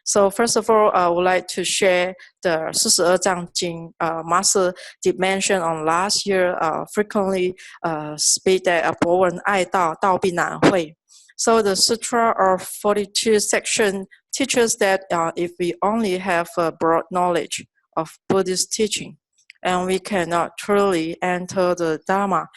So first of all, I would like to share the 42章经. Master did mention on last year, frequently speak that 博闻爱道，道必难会. So the Sutra of 42 section teaches that if we only have a broad knowledge of Buddhist teaching, and we cannot truly enter the Dharma,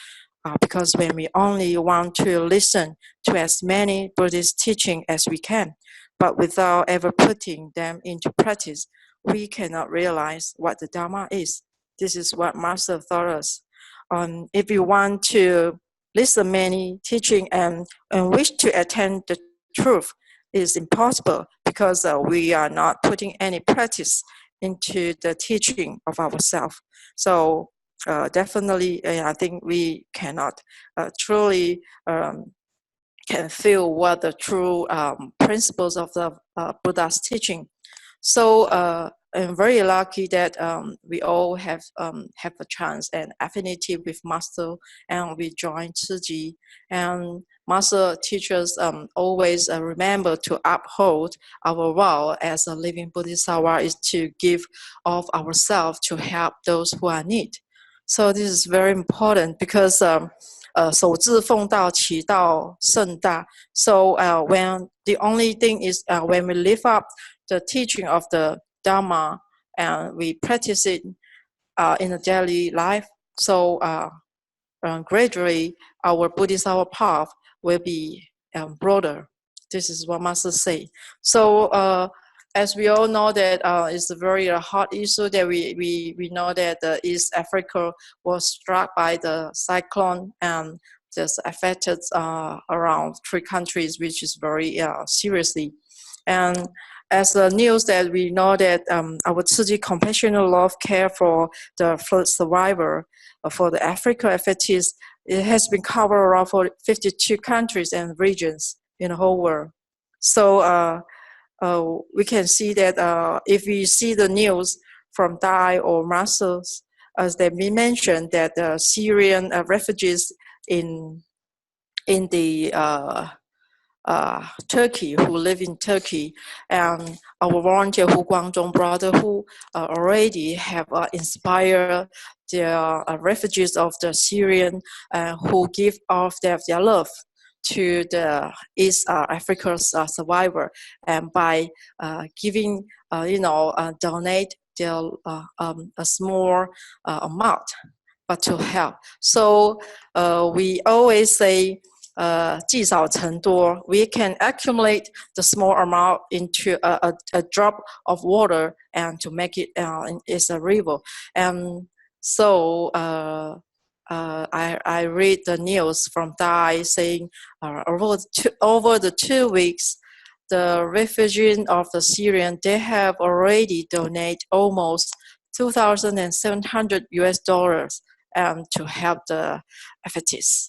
because when we only want to listen to as many Buddhist teaching as we can, but without ever putting them into practice, we cannot realize what the Dharma is. This is what Master taught us. If you want to listen many teaching and wish to attain the truth, it is impossible because we are not putting any practice into the teaching of ourselves. So definitely, I think we cannot truly can feel what the true principles of the Buddha's teaching. So I'm very lucky that we all have a chance and affinity with Master, and we join Tzu Chi. And Master teachers always remember to uphold our vow as a living Bodhisattva is to give of ourselves to help those who are in need. So this is very important because 守志奉道，其道甚大. So when the only thing is when we live up the teaching of the Dharma and we practice it in the daily life, so gradually our Bodhisattva path will be broader. This is what Master say. So as we all know that it's a very hot issue that we know that East Africa was struck by the cyclone and just affected around 3 countries, which is very seriously. And as the news that we know that our Tzu Chi compassionate love care for the flood survivor for the Africa affected, it has been covered around for 52 countries and regions in the whole world. So we can see that if we see the news from Dai or Masters, as they mentioned that the Syrian refugees in the Turkey, who live in Turkey, and our volunteer Huang brother who already have inspired the refugees of the Syrian who give off their love to the East Africa's survivor, and by giving, donate their a small amount, but to help. So we always say, 积少成多. We can accumulate the small amount into a drop of water and to make it is a river. And so I read the news from Dai saying over the 2 weeks, the refugees of the Syrian, they have already donated almost $2,700 to help the affectees.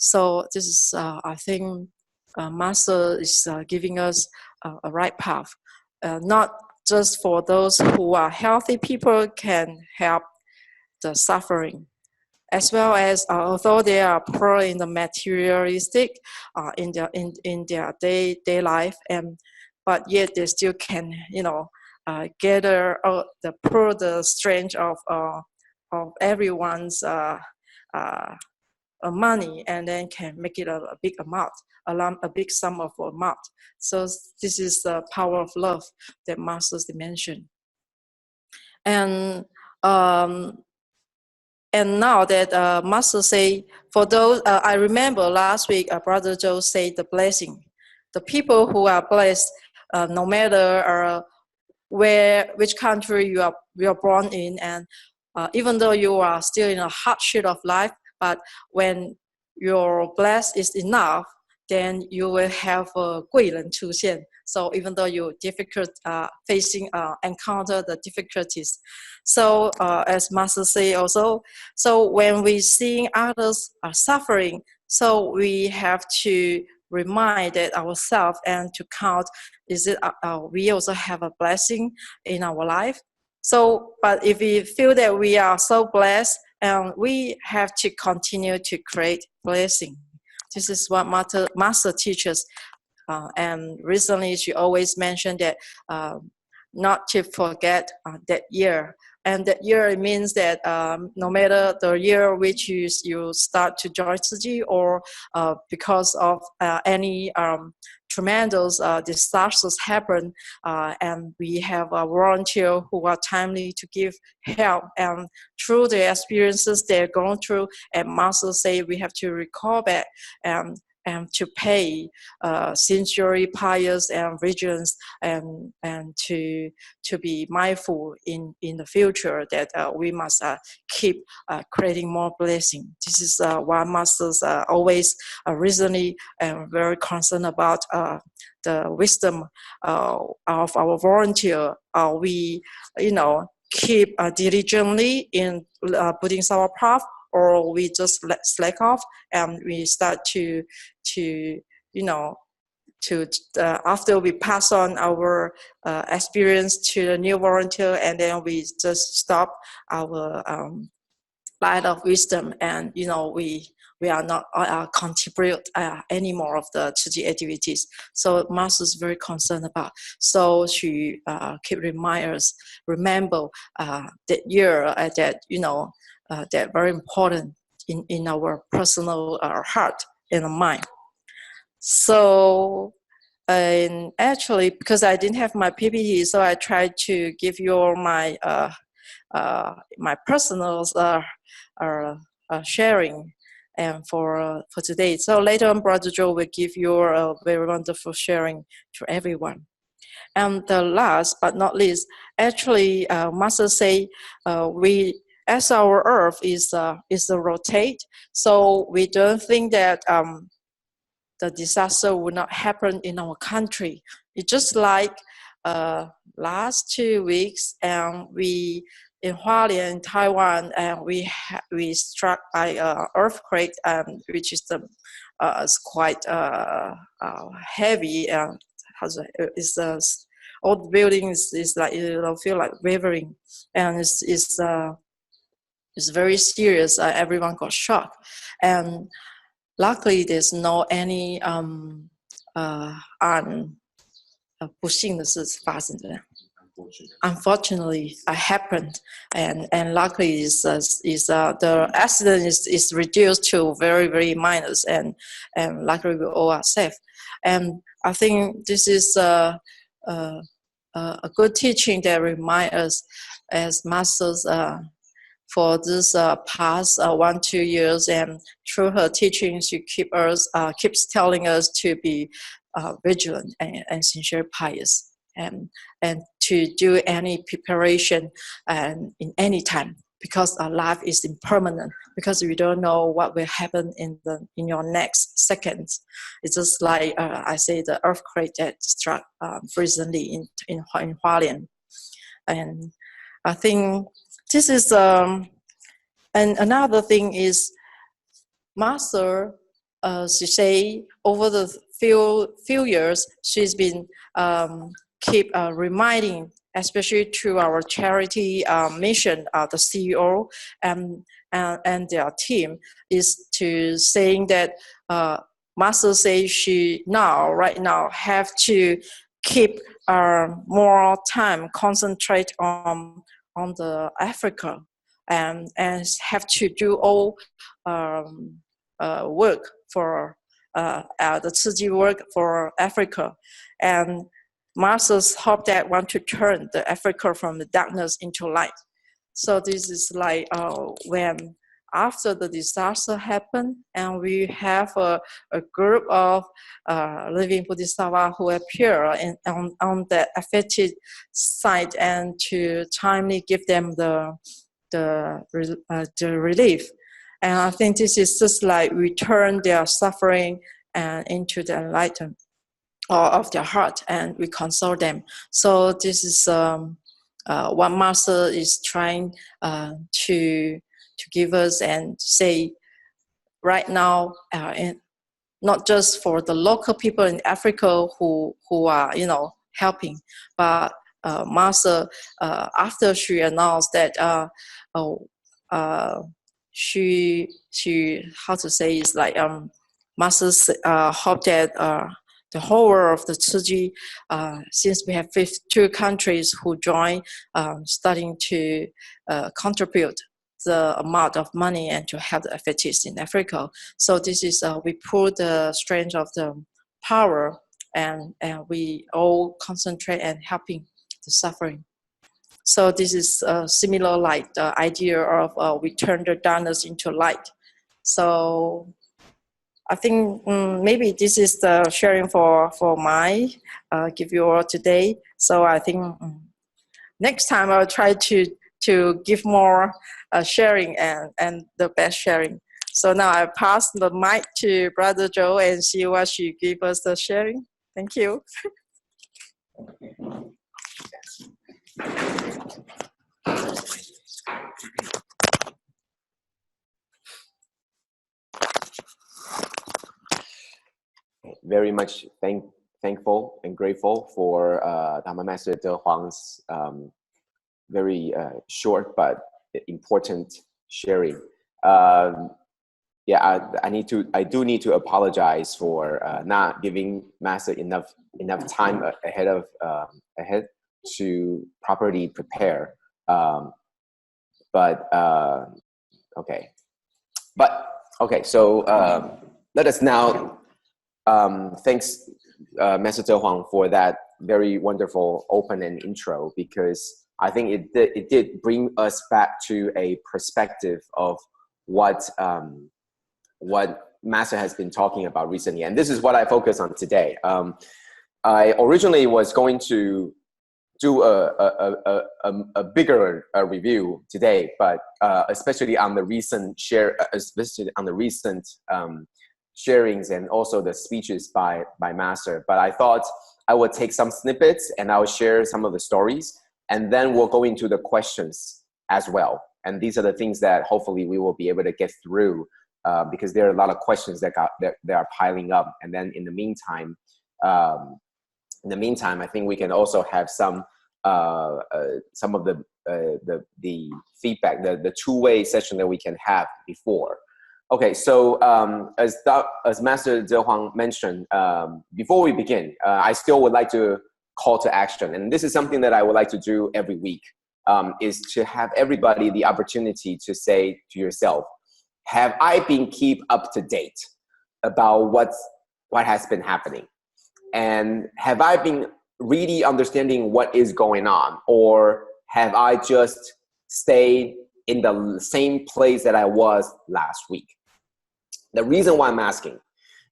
So this is, I think, Master is giving us a right path. Not just for those who are healthy people can help the suffering, as well as although they are poor in the materialistic in their day life, but yet they still can gather the strength of everyone's money, and then can make it a big amount, a big sum of amount. So this is the power of love that Masters mentioned. And now that Master say, for those, I remember last week, Brother Joe said the blessing. The people who are blessed, no matter which country you are born in, and even though you are still in a hardship of life, but when your blessed is enough, then you will have a 贵人出现. So even though you encounter the difficulties. So as Master say also, so when we see others are suffering, so we have to remind that ourselves and to count, is it we also have a blessing in our life. So, but if we feel that we are so blessed, and we have to continue to create blessing. This is what Master teaches. And recently, she always mentioned that not to forget that year. And that year, it means that no matter the year which you start to join Tzu Chi, or because of any tremendous disasters happen, and we have a volunteer who are timely to give help, and through the experiences they're going through, and Master say we have to recall back and to pay sincerely pious and vigilance, and to be mindful in the future that we must keep creating more blessing. This is what Masters always recently very concerned about the wisdom of our volunteer. We keep diligently in putting our path, or we just let slack off and we start to after we pass on our experience to the new volunteer, and then we just stop our light of wisdom, and we are not contribute any more of the Tzu Chi activities. So Master is very concerned about. So she keep remember that year, that very important in our personal heart and mind. So, and actually, because I didn't have my PPT, so I tried to give you all my my personal sharing and for today. So later on, Brother Joe will give you a very wonderful sharing to everyone. And the last but not least, actually, Master say we, as our Earth is a rotate, so we don't think that the disaster will not happen in our country. It's just like last 2 weeks, and we in Hualien, Taiwan, and we struck by an earthquake, which is is quite heavy. All the buildings is like feel like wavering, and it's very serious. Everyone got shocked, and luckily there's no any 不幸的事发生的。Unfortunately, happened, and luckily the accident is reduced to very, very minor, and luckily we all are safe. And I think this is a good teaching that reminds us as masters for this past 1-2 years, and through her teaching, she keeps telling us to be vigilant and sincere pious, and to do any preparation and in any time, because our life is impermanent, because we don't know what will happen in your next seconds. It's just like I say, the earthquake that struck recently in Hualien. And I think this is and another thing is, Master, she say over the few years, she's been keep reminding, especially to our charity mission, the CEO and their team, is to saying that Master say she right now have to keep more time concentrate on the Africa, and have to do all work for the Tzu Chi work for Africa. And Masters hope that want to turn the Africa from the darkness into light. So this is like when after the disaster happened, and we have a group of living Bodhisattva who appear on the affected site, and to timely give them the relief. And I think this is just like return their suffering and into the enlightenment of their heart, and we console them. So this is what Master is trying to give us, and say right now, not just for the local people in Africa who are helping, but Master, after she announced that she how to say is like Master hope that the whole world of the Tzu Chi, since we have 52 countries who join, starting to contribute the amount of money and to help the FATs in Africa. So this is, we pull the strength of the power, and we all concentrate and helping the suffering. So this is similar like the idea of we turn the darkness into light. So I think maybe this is the sharing for my give you all today. So I think next time I'll try to give more sharing and the best sharing. So now I pass the mic to Brother Joe and see what she give us the sharing. Thank you. Very much thankful and grateful for Dharma Master De Huang's very short but important sharing. Yeah, I do need to apologize for not giving Master enough time ahead to properly prepare. Okay, so let us now thanks Master Tzu Huang for that very wonderful open and intro, because I think it did bring us back to a perspective of what Master has been talking about recently, and this is what I focus on today. I originally was going to do a bigger review today, but especially on the recent sharings and also the speeches by Master. But I thought I would take some snippets and I will share some of the stories, and then we'll go into the questions as well. And these are the things that hopefully we will be able to get through, because there are a lot of questions that are piling up. And then in the meantime, I think we can also have some of the feedback, the two-way session that we can have before. Okay, so as Master Tzu Huang mentioned, before we begin, I still would like to call to action, and this is something that I would like to do every week, is to have everybody the opportunity to say to yourself, have I been keep up to date about what has been happening? And have I been really understanding what is going on? Or have I just stayed in the same place that I was last week? The reason why I'm asking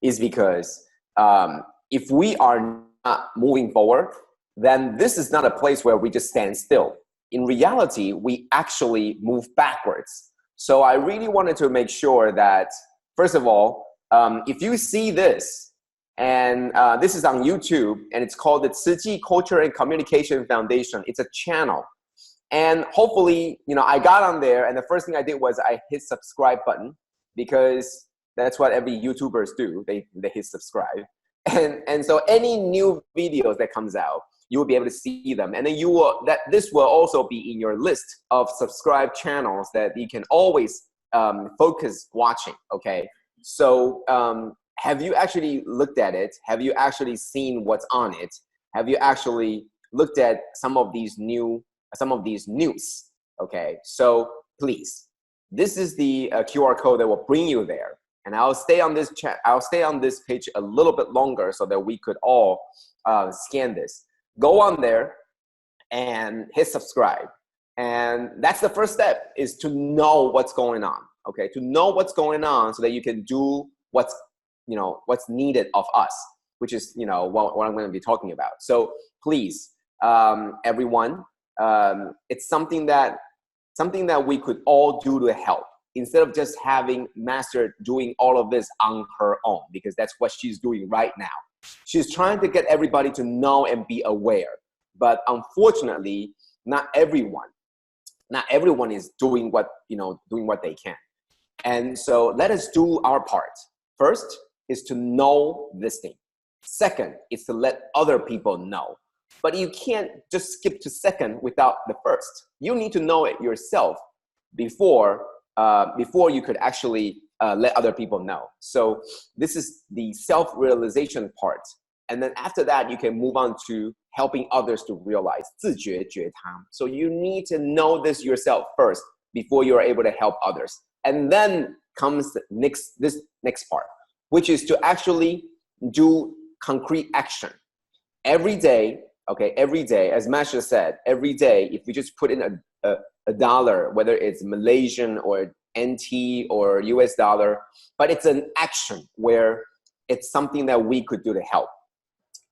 is because if we are not moving forward, then this is not a place where we just stand still. In reality, we actually move backwards. So I really wanted to make sure that, first of all, if you see this, and this is on YouTube, and it's called the Tzu Chi Culture and Communication Foundation. It's a channel. And hopefully, I got on there, and the first thing I did was I hit subscribe button, because that's what every YouTubers do. They hit subscribe. And so any new videos that comes out, you will be able to see them. And then this will also be in your list of subscribe channels that you can always focus watching, okay? So have you actually looked at it? Have you actually seen what's on it? Have you actually looked at some of these news? Okay, so please, this is the QR code that will bring you there. And I'll stay on this page a little bit longer so that we could all scan this. Go on there and hit subscribe. And that's the first step, is to know what's going on. Okay, to know what's going on so that you can do what's needed of us, which is what I'm going to be talking about. So please, everyone, it's something that we could all do to help, instead of just having Master doing all of this on her own, because that's what she's doing right now. She's trying to get everybody to know and be aware, but unfortunately, not everyone is doing what they can. And so let us do our part. First is to know this thing. Second is to let other people know. But you can't just skip to second without the first. You need to know it yourself before you could actually let other people know. So this is the self-realization part. And then after that, you can move on to helping others to realize 自觉觉他. So you need to know this yourself first before you are able to help others. And then comes this next part, which is to actually do concrete action. Every day, okay, every day, as Master said, every day, if we just put in a dollar, whether it's Malaysian or NT or US dollar, but it's an action where it's something that we could do to help.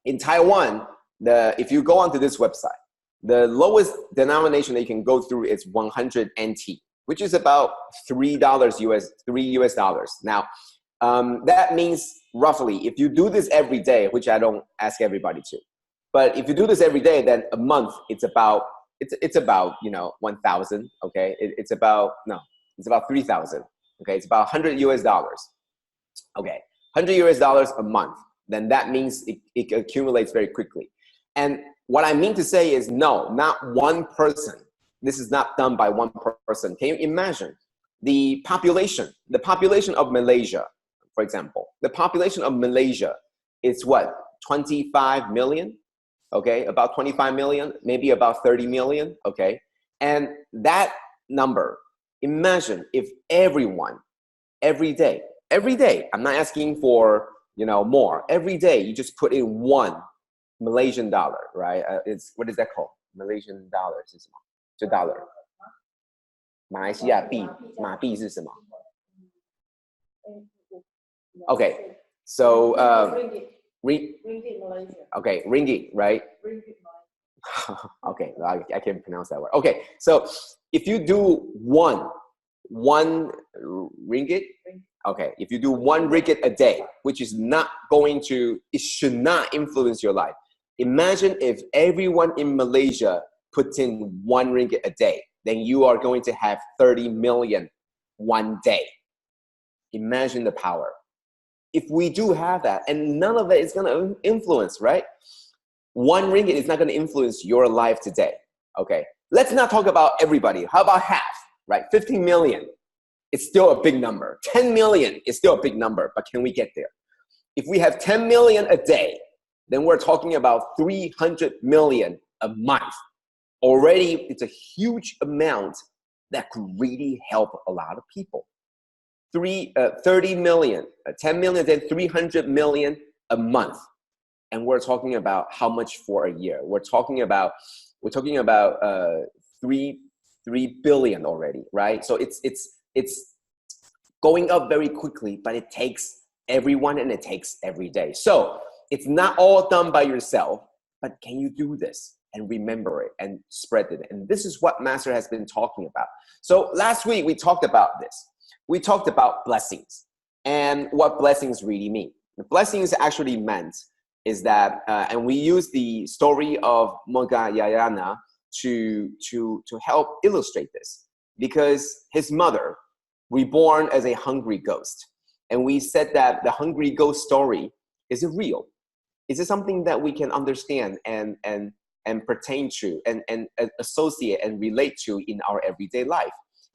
In Taiwan, if you go onto this website, the lowest denomination that you can go through is 100 NT, which is about $3 US dollars. Now, that means roughly, if you do this every day, which I don't ask everybody to, but if you do this every day, then a month, it's about 1,000, okay? It's about 3,000, okay? It's about 100 US dollars, okay? 100 US dollars a month, then that means it accumulates very quickly. And what I mean to say is, no, not one person. This is not done by one person. Can you imagine the population of Malaysia, for example? The population of Malaysia is what, 25 million? Okay, about 25 million, maybe about 30 million, okay? And that number, imagine if everyone, every day, I'm not asking for, more, every day you just put in one Malaysian dollar, right? What is that called? Malaysian dollar 是什么？就 dollar. 马来西亚币，马币是什么？ Okay, so Ringgit Malaysia. Okay, ringgit, right? Ringgit Malaysia. Okay, I can't pronounce that word. Okay, so if you do one ringgit, okay, if you do 1 ringgit a day, which is not going to, it should not influence your life. Imagine if everyone in Malaysia puts in 1 ringgit a day, then you are going to have 30 million one day. Imagine the power. If we do have that, and none of it is going to influence, right? 1 ringgit is not going to influence your life today, okay? Let's not talk about everybody. How about half, right? 15 million. It's still a big number. 10 million is still a big number, but can we get there? If we have 10 million a day, then we're talking about 300 million a month. Already, it's a huge amount that could really help a lot of people. 30 million, 10 million, then 300 million a month. And we're talking about how much for a year? We're talking about 3 billion already, right? So it's going up very quickly, but it takes everyone and it takes every day. So it's not all done by yourself, but can you do this and remember it and spread it? And this is what Master has been talking about. So last week we talked about this. We talked about blessings and what blessings really mean. The blessings actually meant is that, and we use the story of Mogayayana to help illustrate this, because his mother reborn as a hungry ghost. And we said that the hungry ghost story, is it real? Is it something that we can understand and pertain to and associate and relate to in our everyday life?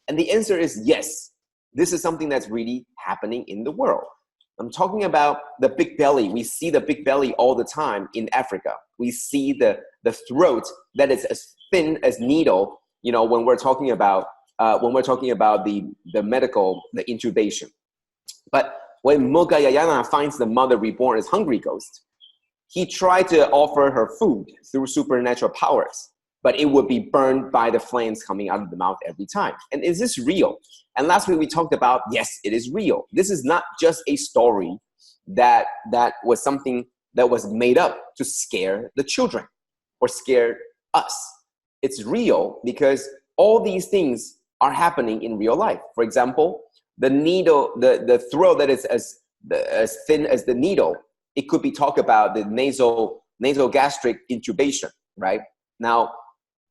And the answer is yes. This is something that's really happening in the world. I'm talking about the big belly. We see the big belly all the time in Africa. We see the throat that is as thin as needle, when we're talking about the medical, the intubation. But when Mogayayana finds the mother reborn as hungry ghost, he tried to offer her food through supernatural powers, but it would be burned by the flames coming out of the mouth every time. And is this real? And last week we talked about, yes, it is real. This is not just a story that was something that was made up to scare the children or scare us. It's real because all these things are happening in real life. For example, the needle, the throat that is as thin as the needle, it could be talked about the nasogastric intubation, right? Now,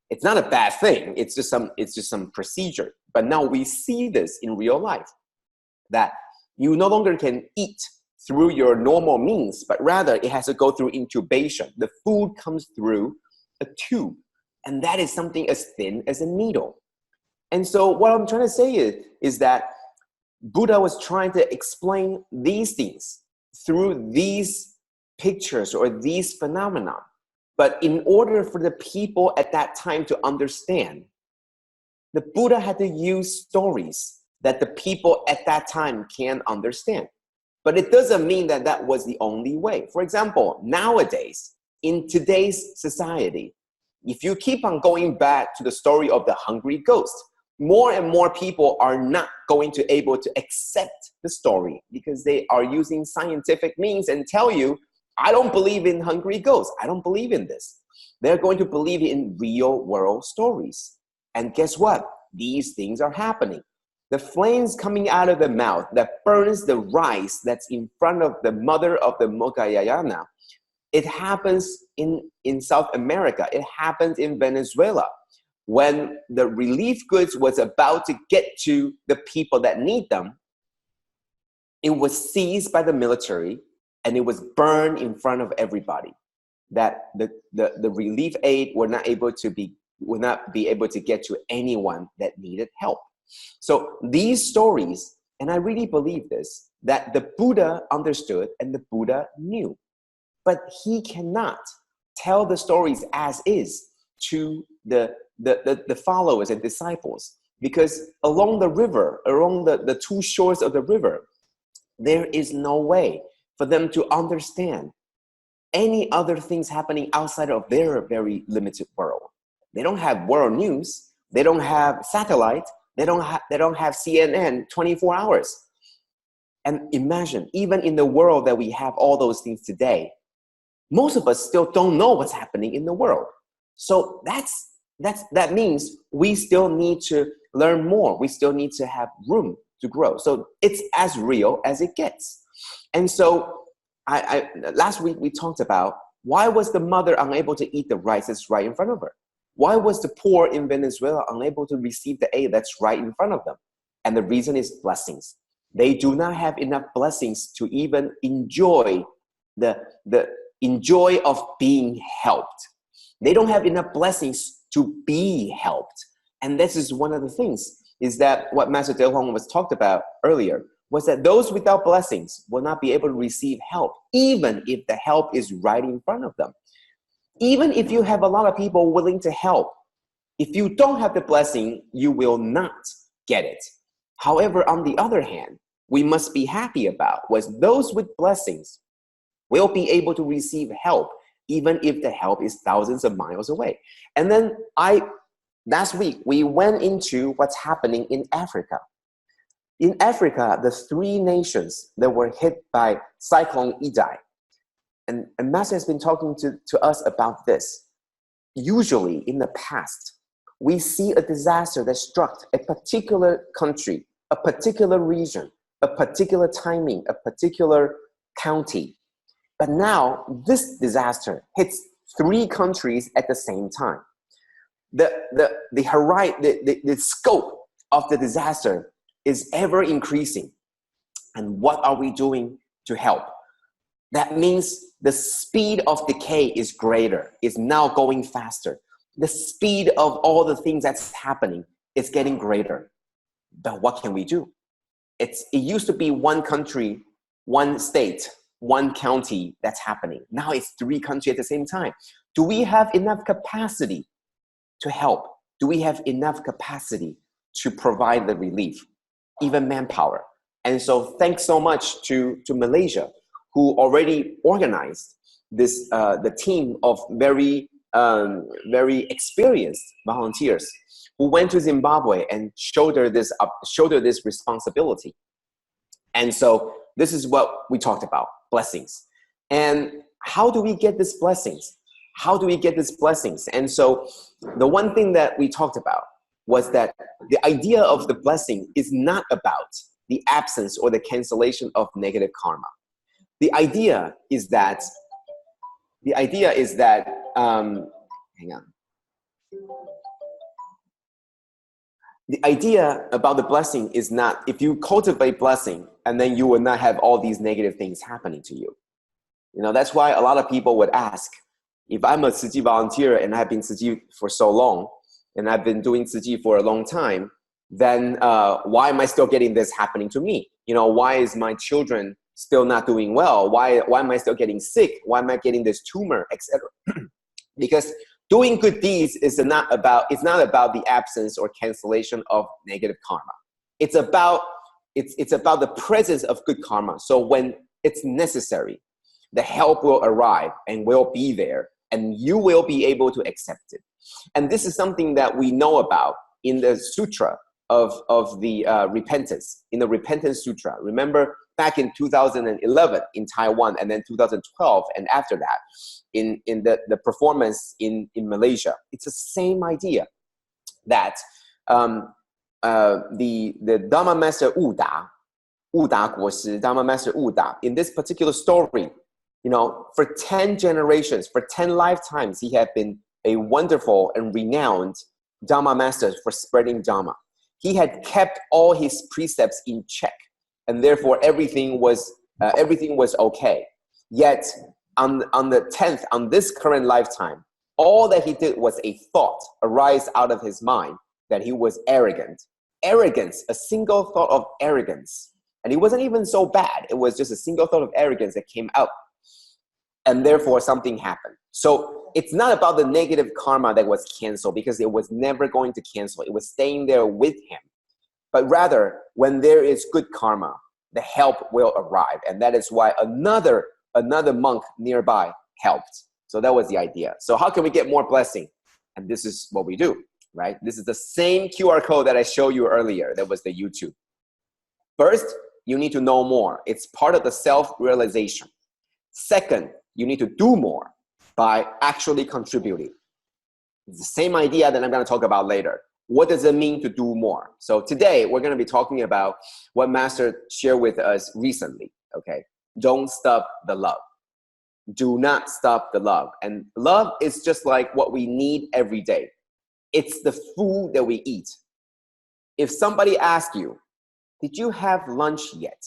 it's not a bad thing. It's just some procedure. But now we see this in real life, that you no longer can eat through your normal means, but rather it has to go through intubation. The food comes through a tube, and that is something as thin as a needle. And so what I'm trying to say is that Buddha was trying to explain these things through these pictures or these phenomena. But in order for the people at that time to understand, the Buddha had to use stories that the people at that time can understand. But it doesn't mean that that was the only way. For example, nowadays, in today's society, if you keep on going back to the story of the hungry ghost, more and more people are not going to be able to accept the story because they are using scientific means and tell you, I don't believe in hungry ghosts. I don't believe in this. They're going to believe in real world stories. And guess what? These things are happening. The flames coming out of the mouth that burns the rice that's in front of the mother of the Mogayayana, it happens in South America. It happens in Venezuela. When the relief goods was about to get to the people that need them, it was seized by the military and it was burned in front of everybody. That the relief aid would not be able to get to anyone that needed help. So these stories, and I really believe this, that the Buddha understood and the Buddha knew. But he cannot tell the stories as is to the followers and disciples, because along the river, along the two shores of the river, there is no way for them to understand any other things happening outside of their very limited world. They don't have world news. They don't have satellite. They don't have CNN 24 hours. And imagine, even in the world that we have all those things today, most of us still don't know what's happening in the world. So that means we still need to learn more. We still need to have room to grow. So it's as real as it gets. And so I last week we talked about, why was the mother unable to eat the rice that's right in front of her? Why was the poor in Venezuela unable to receive the aid that's right in front of them? And the reason is blessings. They do not have enough blessings to even enjoy the enjoy of being helped. They don't have enough blessings to be helped. And this is one of the things, is that what Master De Huang was talked about earlier, was that those without blessings will not be able to receive help, even if the help is right in front of them. Even if you have a lot of people willing to help, if you don't have the blessing, you will not get it. However, on the other hand, we must be happy about was those with blessings will be able to receive help, even if the help is thousands of miles away. And then last week, we went into what's happening in Africa. In Africa, the 3 nations that were hit by Cyclone Idai, and Master has been talking to us about this. Usually in the past, we see a disaster that struck a particular country, a particular region, a particular timing, a particular county. But now this disaster hits 3 countries at the same time. The scope of the disaster is ever increasing. And what are we doing to help? That means the speed of decay is greater, is now going faster. The speed of all the things that's happening is getting greater. But what can we do? It used to be 1 country, 1 state, 1 county that's happening. Now it's 3 countries at the same time. Do we have enough capacity to help? Do we have enough capacity to provide the relief, even manpower? And so thanks so much to Malaysia, who already organized this, the team of very experienced volunteers who went to Zimbabwe and shoulder this responsibility. And so this is what we talked about, blessings. And how do we get these blessings? How do we get these blessings? And so the one thing that we talked about was that the idea of the blessing is not about the absence or the cancellation of negative karma. The idea is that, hang on. The idea about the blessing is not, if you cultivate blessing, and then you will not have all these negative things happening to you. You know, that's why a lot of people would ask, if I'm a Tzu Chi volunteer and I've been Tzu Chi for so long, and I've been doing Tzu Chi for a long time, then why am I still getting this happening to me? You know, why is my children still not doing well? Why am I still getting sick? Why am I getting this tumor, etc.? Because doing good deeds is not about the absence or cancellation of negative karma. It's about the presence of good karma. So when it's necessary, the help will arrive and will be there, and you will be able to accept it. And this is something that we know about in the sutra of the repentance, in the Repentance Sutra. Remember back in 2011 in Taiwan, and then 2012, and after that in the performance in Malaysia. It's the same idea that the Dharma Master Wu Da Guo Shi, Dharma Master Wu Da, in this particular story, for 10 generations, for 10 lifetimes, he had been a wonderful and renowned Dharma master for spreading Dharma. He had kept all his precepts in check, and therefore everything was okay. Yet on the 10th, on this current lifetime, all that he did was a thought arise out of his mind that he was arrogant. Arrogance, a single thought of arrogance. And it wasn't even so bad. It was just a single thought of arrogance that came out. And therefore something happened. So it's not about the negative karma that was canceled, because it was never going to cancel. It was staying there with him. But rather, when there is good karma, the help will arrive. And that is why another monk nearby helped. So that was the idea. So how can we get more blessing? And this is what we do, right? This is the same QR code that I showed you earlier. That was the YouTube. First, you need to know more. It's part of the self-realization. Second, you need to do more by actually contributing. It's the same idea that I'm going to talk about later. What does it mean to do more? So today, we're going to be talking about what Master shared with us recently, okay? Don't stop the love. Do not stop the love. And love is just like what we need every day. It's the food that we eat. If somebody asks you, did you have lunch yet?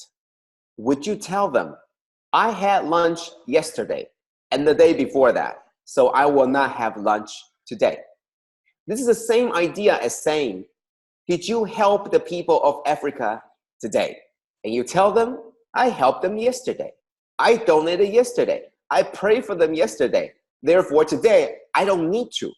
Would you tell them, I had lunch yesterday and the day before that, so I will not have lunch today? This is the same idea as saying, did you help the people of Africa today? And you tell them, I helped them yesterday. I donated yesterday. I prayed for them yesterday. Therefore, today, I don't need to.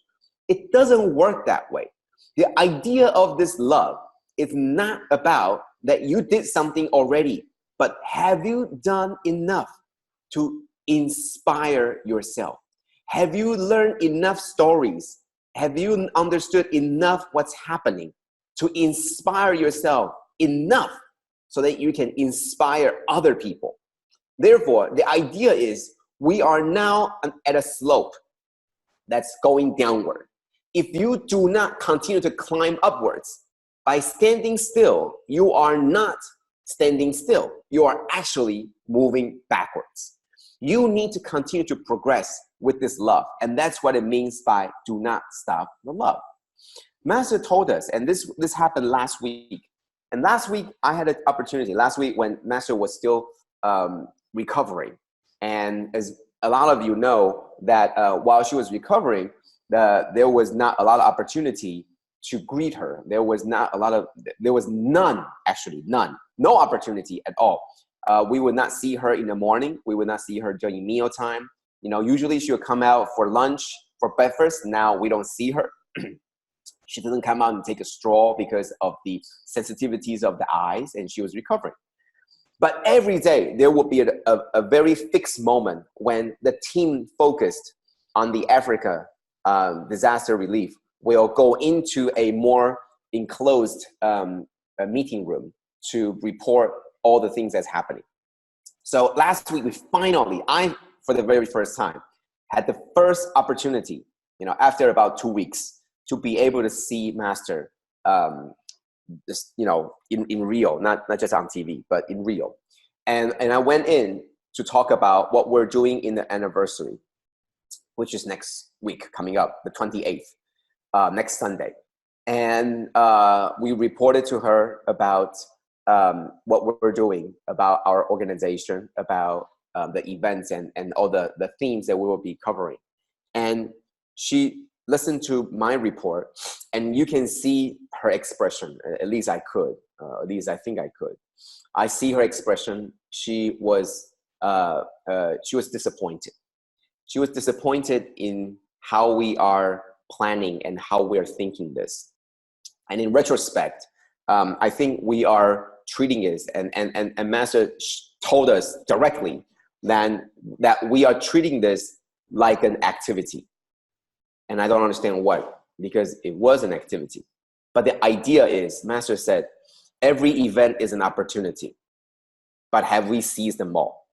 It doesn't work that way. The idea of this love is not about that you did something already, but have you done enough to inspire yourself? Have you learned enough stories? Have you understood enough what's happening to inspire yourself enough so that you can inspire other people? Therefore, the idea is we are now at a slope that's going downward. If you do not continue to climb upwards, by standing still, you are not standing still. You are actually moving backwards. You need to continue to progress with this love. And that's what it means by do not stop the love. Master told us, and this happened last week. And last week, I had an opportunity. Last week when Master was still recovering. And as a lot of you know, that while she was recovering, there was not a lot of opportunity to greet her. There was none, no opportunity at all. We would not see her in the morning. We would not see her during mealtime. Usually she would come out for lunch, for breakfast. Now we don't see her. She doesn't come out and take a stroll because of the sensitivities of the eyes, and she was recovering. But every day there would be a very fixed moment when the team focused on the Africa disaster relief will go into a more enclosed meeting room to report all the things that's happening. So last week, I, for the very first time, had the first opportunity, after about 2 weeks, to be able to see Master, in real, not just on TV, but in real. And I went in to talk about what we're doing in the anniversary, which is next week, coming up, the 28th. Next Sunday. And we reported to her about what we're doing, about our organization, about the events and all the themes that we will be covering. And she listen to my report, and you can see her expression. At least I could. At least I think I could. I see her expression. She was disappointed. She was disappointed in how we are planning and how we are thinking this. And in retrospect, I think we are treating it, and Master told us directly that we are treating this like an activity. And I don't understand what, because it was an activity. But the idea is, Master said, every event is an opportunity, but have we seized them all?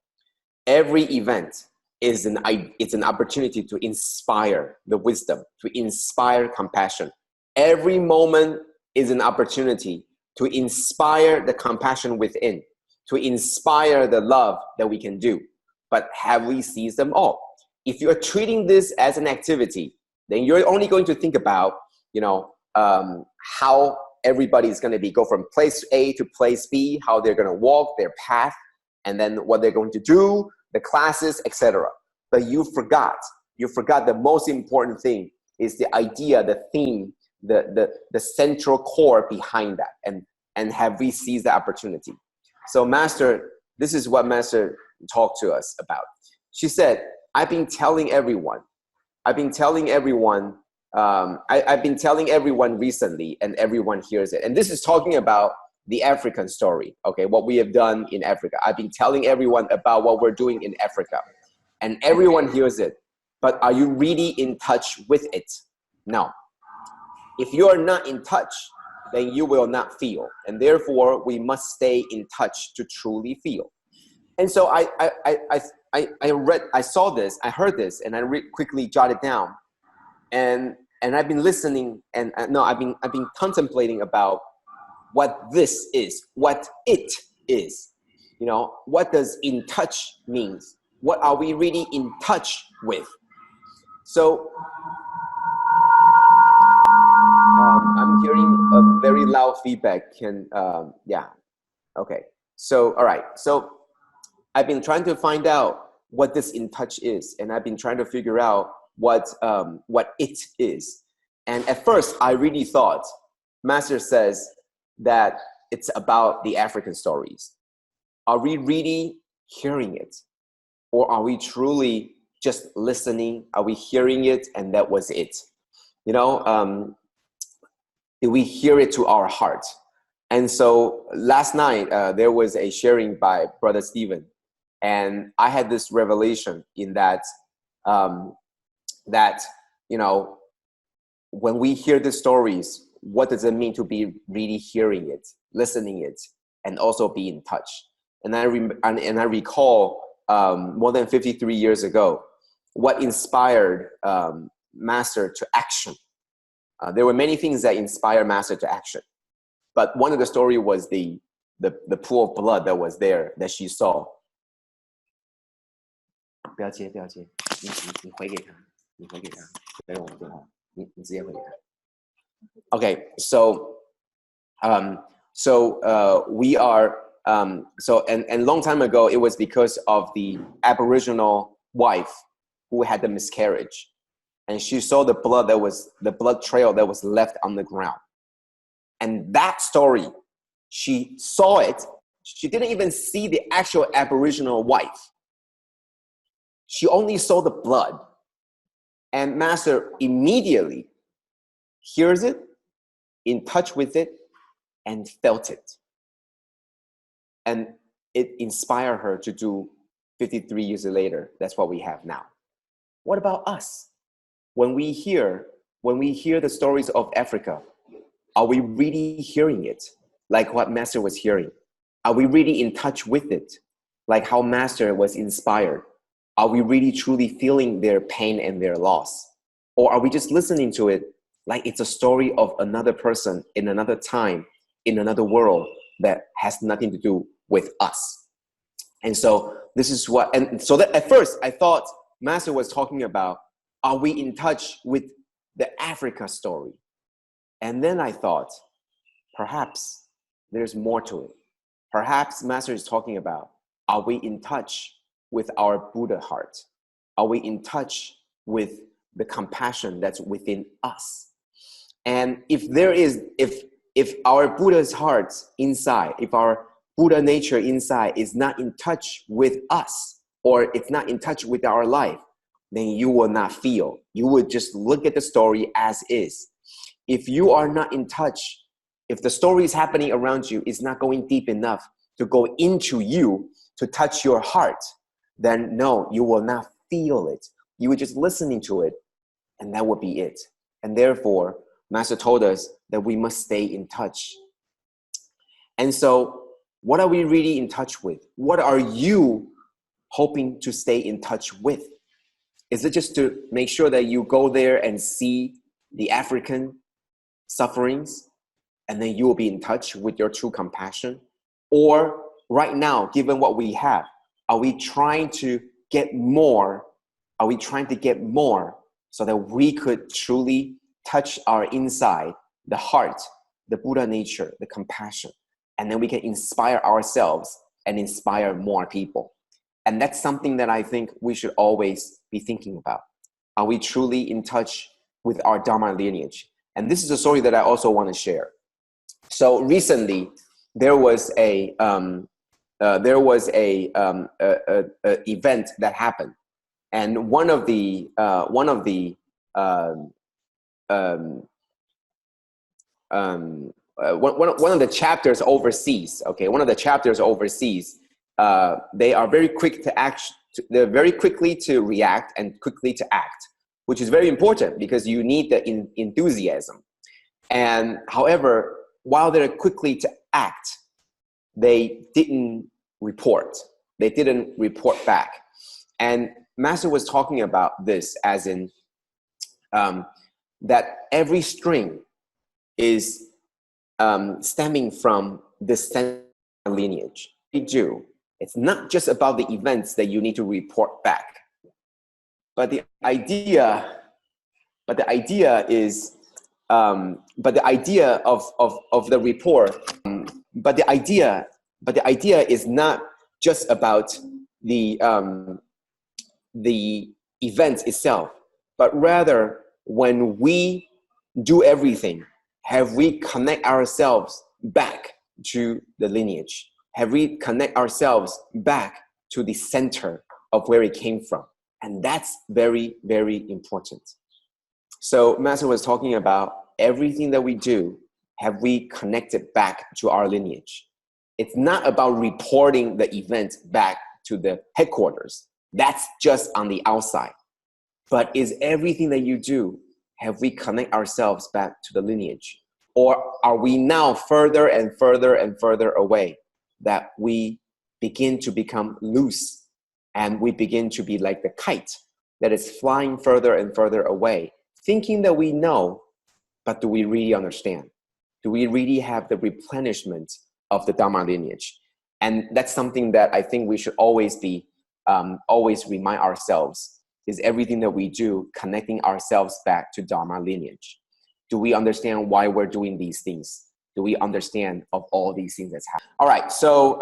Every event is it's an opportunity to inspire the wisdom, to inspire compassion. Every moment is an opportunity to inspire the compassion within, to inspire the love that we can do. But have we seized them all? If you're treating this as an activity, then you're only going to think about, how everybody's going to go from place A to place B, how they're going to walk their path, and then what they're going to do, the classes, etc. But you forgot the most important thing is the idea, the theme, the central core behind that, and have we seized the opportunity? So Master, this is what Master talked to us about. She said, I've been telling everyone recently, and everyone hears it. And this is talking about the African story, okay, what we have done in Africa. I've been telling everyone about what we're doing in Africa, and everyone hears it. But are you really in touch with it? No. If you are not in touch, then you will not feel. And therefore, we must stay in touch to truly feel. And so I saw this, I heard this, and I quickly jotted down. And I've been listening, and I've been contemplating about what this is, what it is. What does in touch means? What are we really in touch with? So I'm hearing a very loud feedback. Yeah, okay. So, all right. So I've been trying to find out what this in touch is, and I've been trying to figure out what it is. And at first, I really thought Master says that it's about the African stories. Are we really hearing it? Or are we truly just listening? Are we hearing it and that was it? Did we hear it to our heart? And so last night, there was a sharing by Brother Stephen. And I had this revelation in that, when we hear the stories, what does it mean to be really hearing it, listening it, and also be in touch? And I recall more than 53 years ago, what inspired Master to action. There were many things that inspired Master to action, but one of the story was the pool of blood that was there that she saw. 不要接，你回给他，没有我的电话，你直接回给他。Okay, so we are and long time ago it was because of the Aboriginal wife who had the miscarriage, and she saw the blood trail that was left on the ground, and that story, she saw it. She didn't even see the actual Aboriginal wife. She only saw the blood, and Master immediately hears it, in touch with it, and felt it. And it inspired her to do 53 years later. That's what we have now. What about us? When we hear the stories of Africa, are we really hearing it like what Master was hearing? Are we really in touch with it like how Master was inspired? Are we really truly feeling their pain and their loss? Or are we just listening to it like it's a story of another person in another time, in another world that has nothing to do with us? And so this is what, and so that at first I thought Master was talking about, are we in touch with the Africa story? And then I thought, perhaps there's more to it. Perhaps Master is talking about, are we in touch with our Buddha heart? Are we in touch with the compassion that's within us. And if our Buddha's heart inside, if our Buddha nature inside is not in touch with us, or it's not in touch with our life, then you will not feel. You will just look at the story as is. If you are not in touch, if the story is happening around you is not going deep enough to go into you, to touch your heart, then no, you will not feel it. You were just listening to it, and that would be it. And therefore, Master told us that we must stay in touch. And so, what are we really in touch with? What are you hoping to stay in touch with? Is it just to make sure that you go there and see the African sufferings, and then you will be in touch with your true compassion? Or right now, given what we have, are we trying to get more? Are we trying to get more so that we could truly touch our inside, the heart, the Buddha nature, the compassion, and then we can inspire ourselves and inspire more people? And that's something that I think we should always be thinking about. Are we truly in touch with our Dharma lineage? And this is a story that I also want to share. So recently, there was a event that happened, and one of the chapters overseas. Okay, one of the chapters overseas. They are very quick to act. They're very quickly to react and quickly to act, which is very important because you need the enthusiasm. And however, while they're quickly to act, they didn't report. They didn't report back. And Master was talking about this as in that every string is stemming from this lineage. We do. It's not just about the events that you need to report back, but the idea is, but the idea of the report, but the idea is not just about the event itself, but rather when we do everything, have we connect ourselves back to the lineage? Have we connect ourselves back to the center of where it came from? And that's very, very important. So Master was talking about everything that we do, have we connected back to our lineage? It's not about reporting the event back to the headquarters. That's just on the outside. But is everything that you do, have we connect ourselves back to the lineage? Or are we now further and further and further away, that we begin to become loose and we begin to be like the kite that is flying further and further away, thinking that we know, but do we really understand? Do we really have the replenishment of the Dharma lineage? And that's something that I think we should always be, always remind ourselves, is everything that we do connecting ourselves back to Dharma lineage? Do we understand why we're doing these things? Do we understand of all these things that's happening? All right, so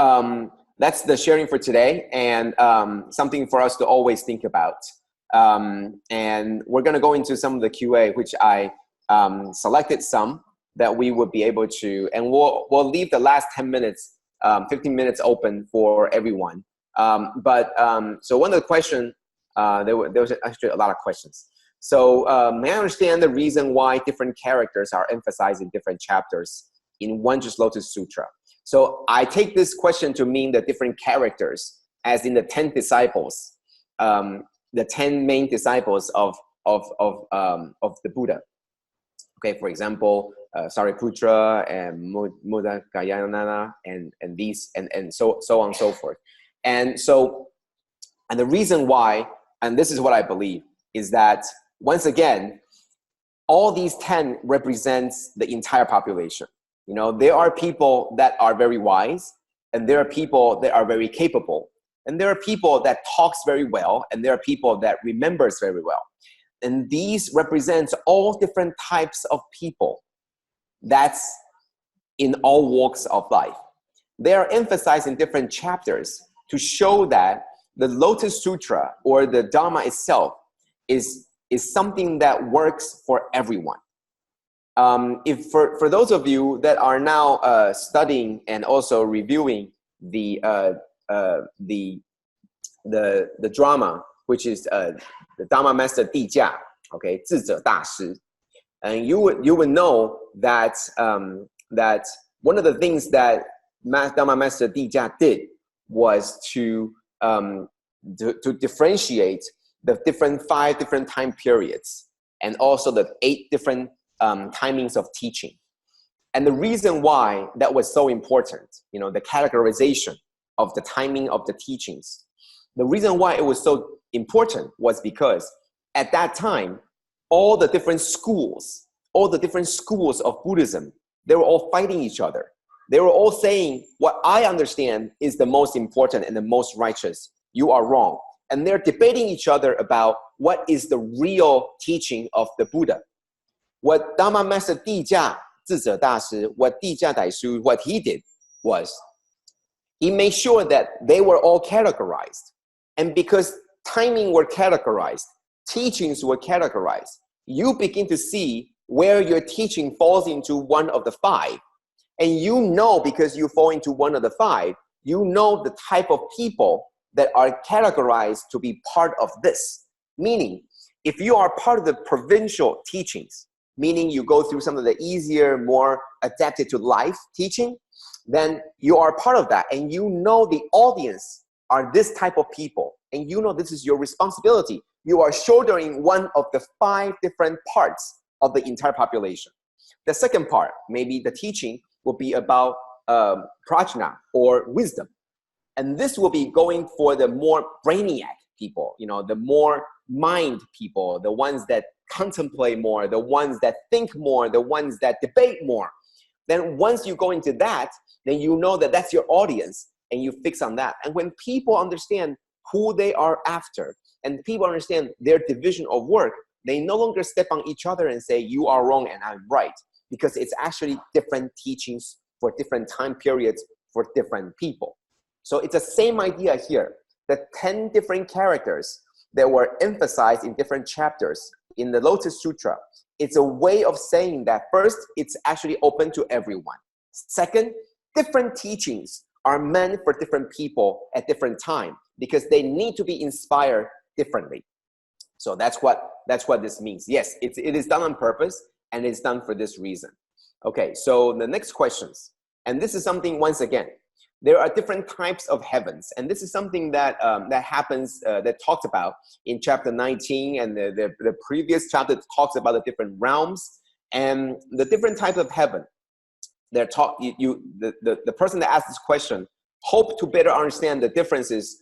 that's the sharing for today, and something for us to always think about. And we're gonna go into some of the QA, which I selected some that we would be able to, and we'll leave the last 10 minutes, 15 minutes open for everyone. So one of the questions, there was actually a lot of questions. So may I understand the reason why different characters are emphasized in different chapters in Wondrous Lotus Sutra? So I take this question to mean the different characters, as in the 10 disciples, the 10 main disciples of the Buddha. Okay, for example, Sariputra and Muddagayana and these and so on and so forth. And the reason why, and this is what I believe, is that once again, all these 10 represents the entire population. You know, there are people that are very wise, and there are people that are very capable, and there are people that talks very well, and there are people that remembers very well. And these represents all different types of people. That's in all walks of life. They are emphasized in different chapters to show that the Lotus Sutra or the Dharma itself is is something that works for everyone. If for those of you that are now studying and also reviewing the drama, which is the Dharma Master Di Jia, okay, 智者大师, and you would know that that one of the things that Dharma Master Di Jia did was to differentiate the 5 different time periods and also the 8 different timings of teaching. And the reason why that was so important, the categorization of the timing of the teachings, the reason why it was so important was because at that time, all the different schools of Buddhism, they were all fighting each other. They were all saying, what I understand is the most important and the most righteous. You are wrong. And they're debating each other about what is the real teaching of the Buddha. What Dharma Master Di Jia, 智者大师, what Di Jia Daishu, what he did was, he made sure that they were all categorized. And because timing were categorized, teachings were categorized, you begin to see where your teaching falls into one of the 5. And because you fall into one of the 5, you know the type of people that are categorized to be part of this. Meaning, if you are part of the provincial teachings, meaning you go through some of the easier, more adapted to life teaching, then you are part of that. And the audience are this type of people. And this is your responsibility. You are shouldering one of the 5 different parts of the entire population. The second part, maybe the teaching, will be about prajna or wisdom. And this will be going for the more brainiac people, the more mind people, the ones that contemplate more, the ones that think more, the ones that debate more. Then once you go into that, then that that's your audience and you fix on that. And when people understand who they are after and people understand their division of work, they no longer step on each other and say, you are wrong and I'm right, because it's actually different teachings for different time periods for different people. So it's the same idea here. The 10 different characters that were emphasized in different chapters in the Lotus Sutra, it's a way of saying that first, it's actually open to everyone. Second, different teachings are meant for different people at different time because they need to be inspired differently. So that's what this means. Yes, it is done on purpose and it's done for this reason. Okay, so the next questions. And this is something, once again, there are different types of heavens. And this is something that happens, that talked about in chapter 19, and the previous chapter talks about the different realms and the different types of heaven. The person that asked this question hope to better understand the differences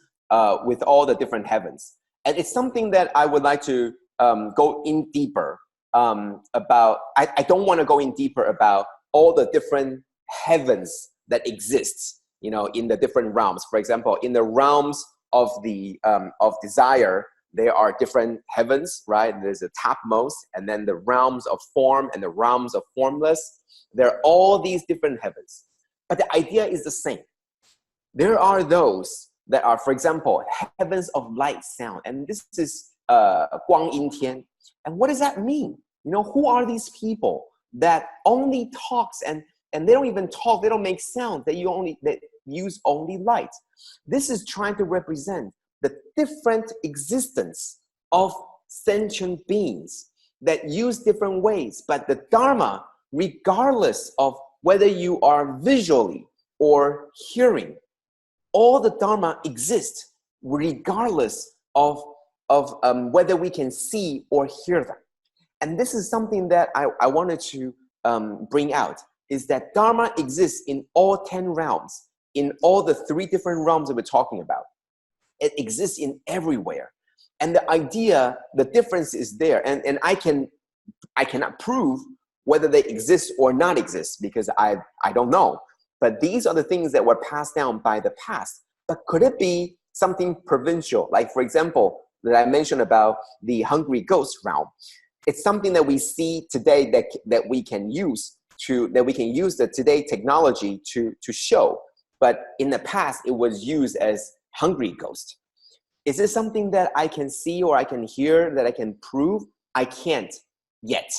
with all the different heavens. And it's something that I would like to go in deeper about. I don't want to go in deeper about all the different heavens that exists, in the different realms. For example, in the realms of desire, there are different heavens, right? There's the topmost, and then the realms of form and the realms of formless. There are all these different heavens. But the idea is the same. There are those that are, for example, heavens of light, sound. And this is Guang Yin Tian. And what does that mean? Who are these people that only talks and they don't even talk, they don't make sound, that use only light? This is trying to represent the different existence of sentient beings that use different ways. But the Dharma, regardless of whether you are visually or hearing, all the Dharma exists regardless of whether we can see or hear them. And this is something that I wanted to bring out, is that Dharma exists in all 10 realms, in all the 3 different realms that we're talking about. It exists in everywhere. And the idea, the difference is there. And I cannot prove whether they exist or not exist because I don't know. But these are the things that were passed down by the past. But could it be something provincial? Like, for example, that I mentioned about the hungry ghost realm. It's something that we see today that we can use the today technology to show. But in the past, it was used as hungry ghost. Is this something that I can see or I can hear that I can prove? I can't yet.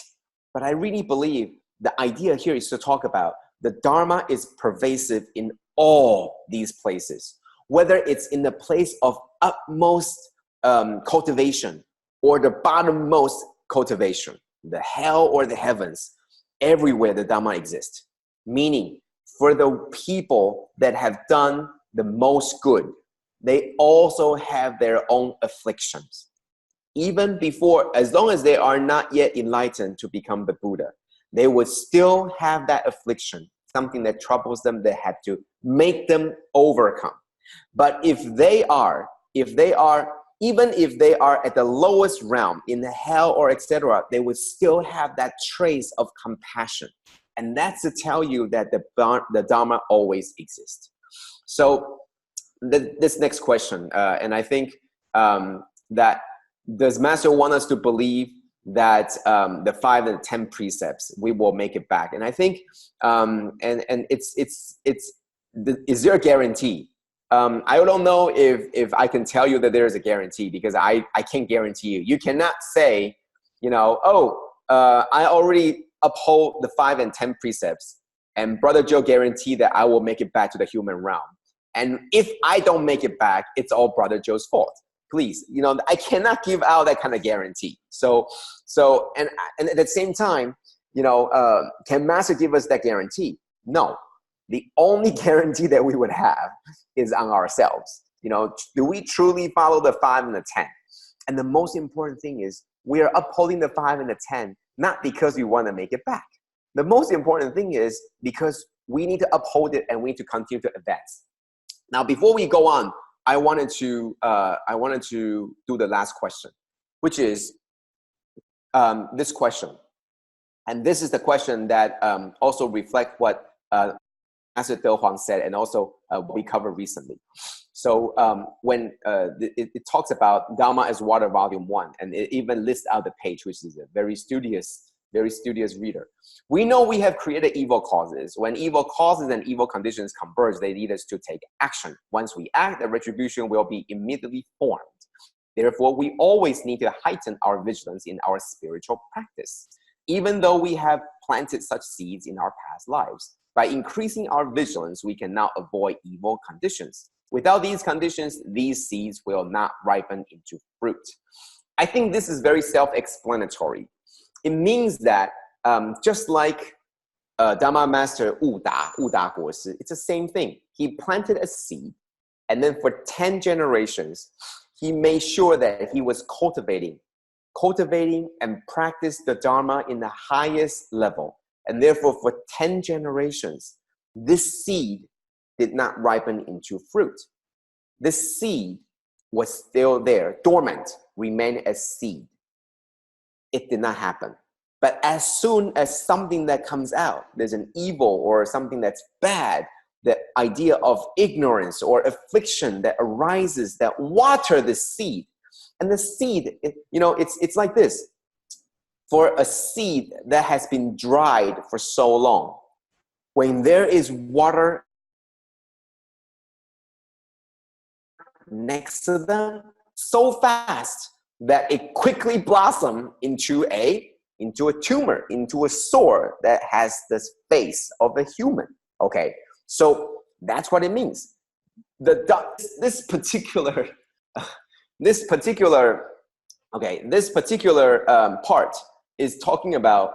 But I really believe the idea here is to talk about the Dharma is pervasive in all these places, whether it's in the place of utmost cultivation or the bottommost cultivation, the hell or the heavens, everywhere the Dharma exists. Meaning, for the people that have done the most good, they also have their own afflictions. Even before, as long as they are not yet enlightened to become the Buddha, they would still have that affliction, something that troubles them, that had to make them overcome. But if they are, even if they are at the lowest realm, in the hell or etc., they would still have that trace of compassion. And that's to tell you that the Dharma always exists. So this next question, and I think that does Master want us to believe that the 5 and 10 precepts, we will make it back? And I think, is there a guarantee? I don't know if I can tell you that there is a guarantee, because I can't guarantee you. You cannot say, I already uphold the 5 and 10 precepts, and Brother Joe guarantee that I will make it back to the human realm. And if I don't make it back, it's all Brother Joe's fault. Please, I cannot give out that kind of guarantee. So and at the same time, can Master give us that guarantee? No. The only guarantee that we would have is on ourselves. Do we truly follow the 5 and the 10? And the most important thing is we are upholding the 5 and the 10, not because we want to make it back. The most important thing is because we need to uphold it and we need to continue to advance. Now, before we go on, I wanted to do the last question, which is this question. And this is the question that also reflects what Master Huang said, and also what we covered recently. So when it talks about Dharma as Water, Volume 1, and it even lists out the page, which is a very studious reader. We know we have created evil causes. When evil causes and evil conditions converge, they lead us to take action. Once we act, the retribution will be immediately formed. Therefore, we always need to heighten our vigilance in our spiritual practice, even though we have planted such seeds in our past lives. By increasing our vigilance, we can now avoid evil conditions. Without these conditions, these seeds will not ripen into fruit. I think this is very self-explanatory. It means that just like Dharma Master Wu Da Guoshi, it's the same thing. He planted a seed, and then for 10 generations, he made sure that he was cultivating and practiced the Dharma in the highest level. And therefore, for 10 generations, this seed did not ripen into fruit. This seed was still there, dormant, remained as seed. It did not happen. But as soon as something that comes out, there's an evil or something that's bad, the idea of ignorance or affliction that arises that water the seed. And the seed, it's like this. For a seed that has been dried for so long, when there is water next to them, so fast that it quickly blossoms into a tumor, into a sore that has the face of a human. Okay, so that's what it means. This particular part is talking about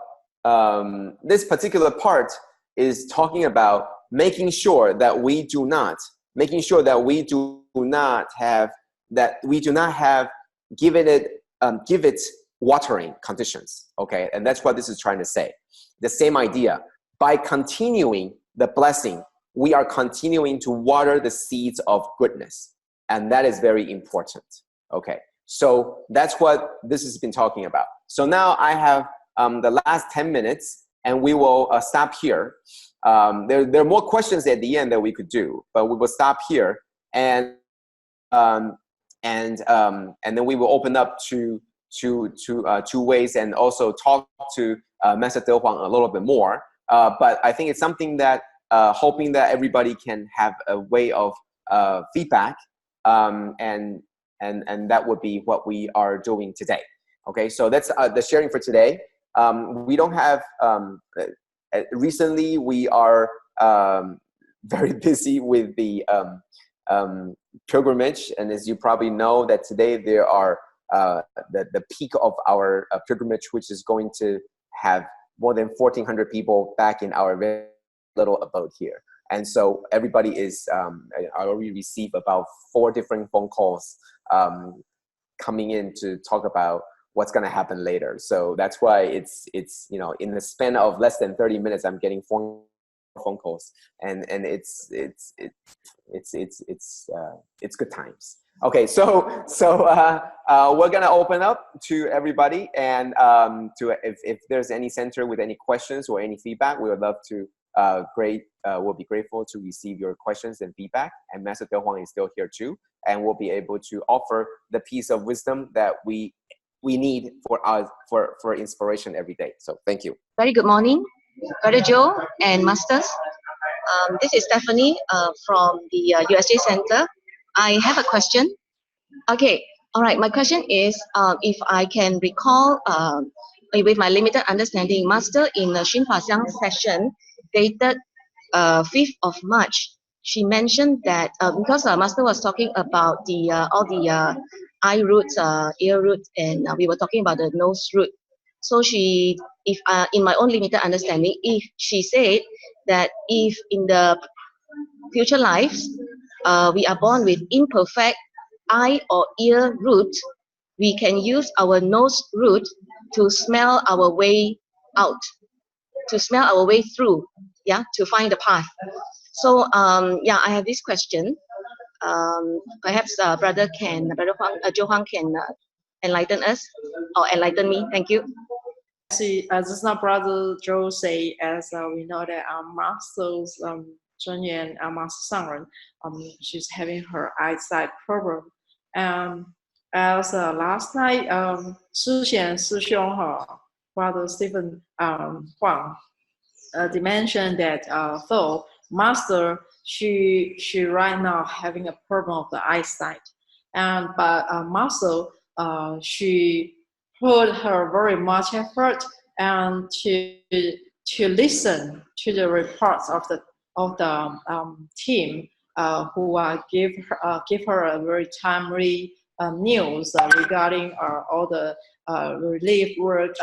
making sure that we do not have give it watering conditions. Okay, and that's what this is trying to say. The same idea. By continuing the blessing, we are continuing to water the seeds of goodness, and that is very important. Okay, so that's what this has been talking about. So now I have the last 10 minutes, and we will stop here. There are more questions at the end that we could do, but we will stop here, and then we will open up to two ways, and also talk to Master Huang a little bit more. But I think it's something that hoping that everybody can have a way of feedback, and that would be what we are doing today. Okay, so that's the sharing for today. We don't have, recently we are very busy with the pilgrimage, and as you probably know that today there are the peak of our pilgrimage, which is going to have more than 1,400 people back in our very little abode here. And so everybody is, I already received about 4 different phone calls coming in to talk about what's going to happen later. So that's why it's you know, in the span of less than 30 minutes, I'm getting phone calls, and it's good times. Okay, so we're gonna open up to everybody, and if there's any center with any questions or any feedback, we would love to. We'll be grateful to receive your questions and feedback. And Master Huang is still here too, and we'll be able to offer the piece of wisdom that we need for inspiration every day. So thank you. Very good morning, Brother Joe and Masters. This is Stephanie from the USA Center. I have a question. Okay, all right. My question is, if I can recall, with my limited understanding, Master in the Xinfa Xiang session dated 5th of March, she mentioned that because Master was talking about the all the eye roots, ear roots, and we were talking about the nose root. So she, if in my own limited understanding, if she said that if in the future lives we are born with imperfect eye or ear root, we can use our nose root to smell our way out, to smell our way through, yeah, to find the path. So yeah, I have this question. Perhaps Brother Huang, Joe Huang can enlighten us or enlighten me. Thank you. See, just now Brother Joe say, as we know that our masters, Zhen Yan, our master Sangren, she's having her eyesight problem. As last night, Shi Xian Shi Xiong, Brother Stephen Huang, they mentioned that though master, she right now having a problem of the eyesight, and but master, she put her very much effort and to listen to the reports of the team who give her a very timely news regarding all the relief work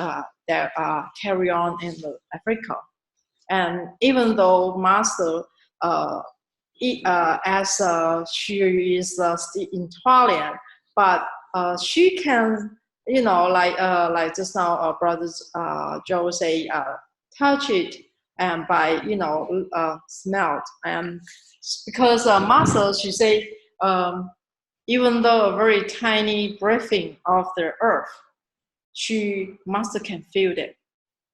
that carry on in Africa. And even though Master, as she is still in Hualien, but she can, you know, like just now, brothers Joe say, touch it and by, you know, smell. And because Master, she say, even though a very tiny breathing of the earth, Master can feel it.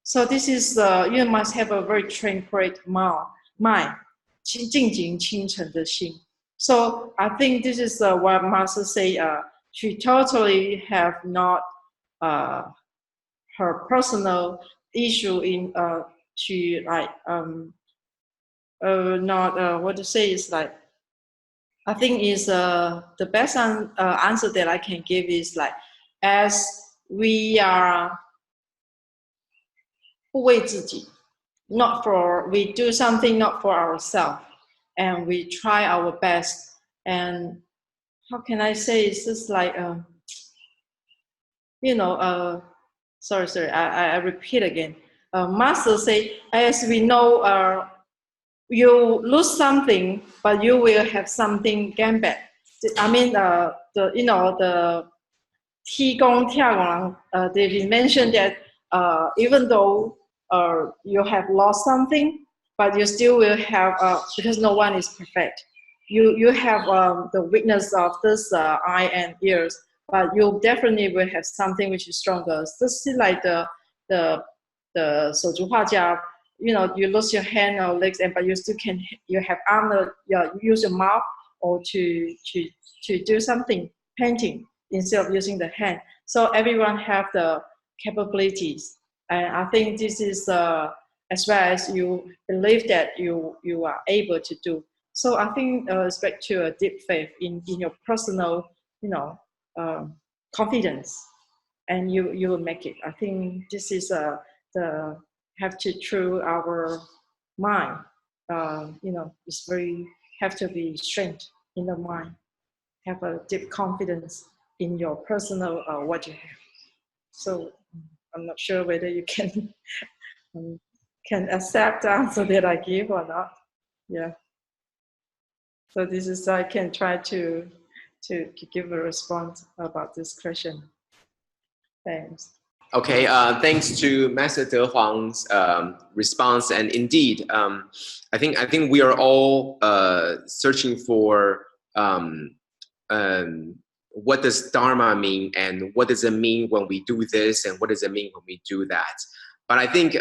So this is, you must have a very tranquil mind. 静静清晨的心. So I think this is what Master say. She totally have not her personal issue in she like not what to say is like, I think is the best answer that I can give is like, as we are 不为自己, not for, we do something not for ourselves, and we try our best. And how can I say, it's just like you know, sorry, I repeat again. Master say, as we know, you lose something, but you will have something gain back. I mean, the you know, the 踢功跳功, they mentioned that even though you have lost something, but you still will have, because no one is perfect. You have the weakness of this eye and ears, but you definitely will have something which is stronger. This is like the 手足画家, you know, you lose your hand or legs, but you still can, you have arm, you use your mouth or to do something, painting, instead of using the hand. So everyone have the capabilities. And I think this is as well as you believe that you are able to do. So I think respect to a deep faith in your personal, you know, confidence. and you will make it. I think this is the have to through our mind. You know, it's very have to be strength in the mind. Have a deep confidence in your personal what you have. So I'm not sure whether you can accept the answer that I give or not. Yeah. So this is I can try to give a response about this question. Thanks. Okay, thanks to Master De Huang's response, and indeed, I think we are all searching for what does Dharma mean, and what does it mean when we do this, and what does it mean when we do that. But I think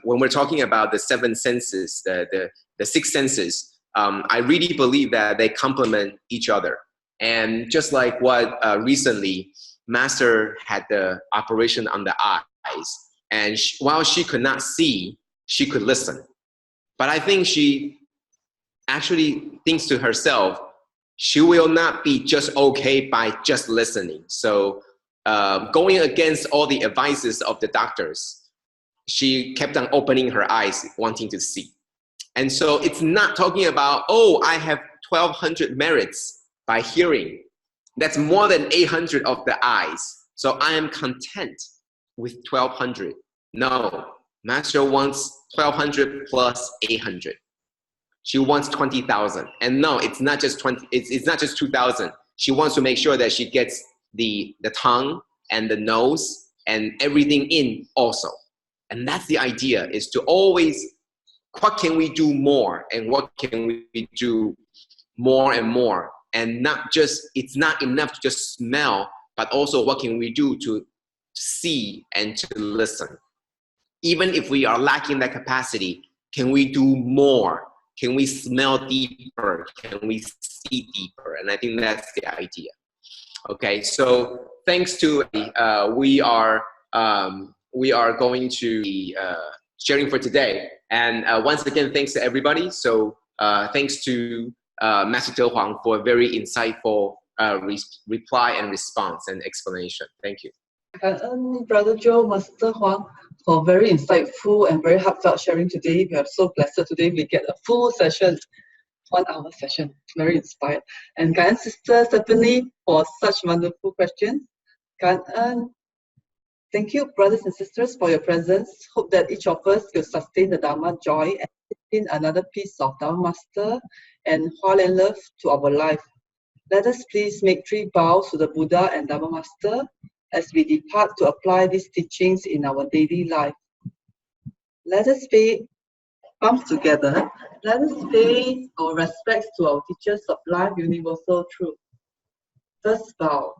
when we're talking about the seven senses, the six senses, I really believe that they complement each other. And just like what recently Master had the operation on the eyes, and while she could not see, she could listen. But I think she actually thinks to herself, she will not be just okay by just listening. So going against all the advices of the doctors, she kept on opening her eyes, wanting to see. And so it's not talking about, oh, I have 1,200 merits by hearing. That's more than 800 of the eyes. So I am content with 1,200. No, Master wants 1,200 plus 800. She wants 20,000. And no, it's not just 20. It's not just 2,000. She wants to make sure that she gets the tongue and the nose and everything in also. And that's the idea, is to always, what can we do more, and what can we do more and more? And not just, it's not enough to just smell, but also what can we do to see and to listen? Even if we are lacking that capacity, can we do more? Can we smell deeper? Can we see deeper? And I think that's the idea. Okay, so thanks to, we are going to be sharing for today. And once again, thanks to everybody. So thanks to Master De Huang for a very insightful reply and response and explanation. Thank you. Brother Joe, Master Huang, for very insightful and very heartfelt sharing today. We are so blessed today. We get a full session, 1 hour session. Very inspired. And Gan Sister Stephanie for such wonderful questions. Gan, thank you, brothers and sisters, for your presence. Hope that each of us will sustain the Dharma joy and in another piece of Dharma Master and Hualien love to our life. Let us please make 3 bows to the Buddha and Dharma Master as we depart to apply these teachings in our daily life. Let us pay palms together. Let us pay our respects to our teachers of life, universal truth. First bow.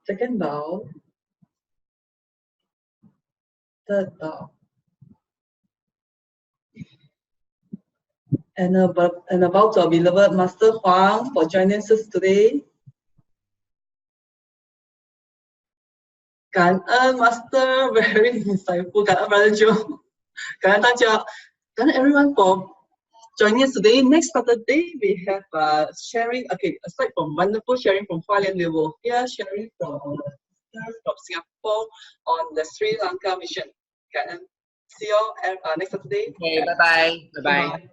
Second bow. Third bow. And about to our beloved Master Huang for joining us today.感恩 Master, very insightful. 感恩 Brother Joe. 感恩大家. 感恩 everyone for joining us today. Next Saturday, we have sharing, okay, aside from wonderful sharing from Hualien, we will hear sharing from sisters from Singapore on the Sri Lanka mission. See you all next Saturday. Okay, bye-bye. Bye-bye.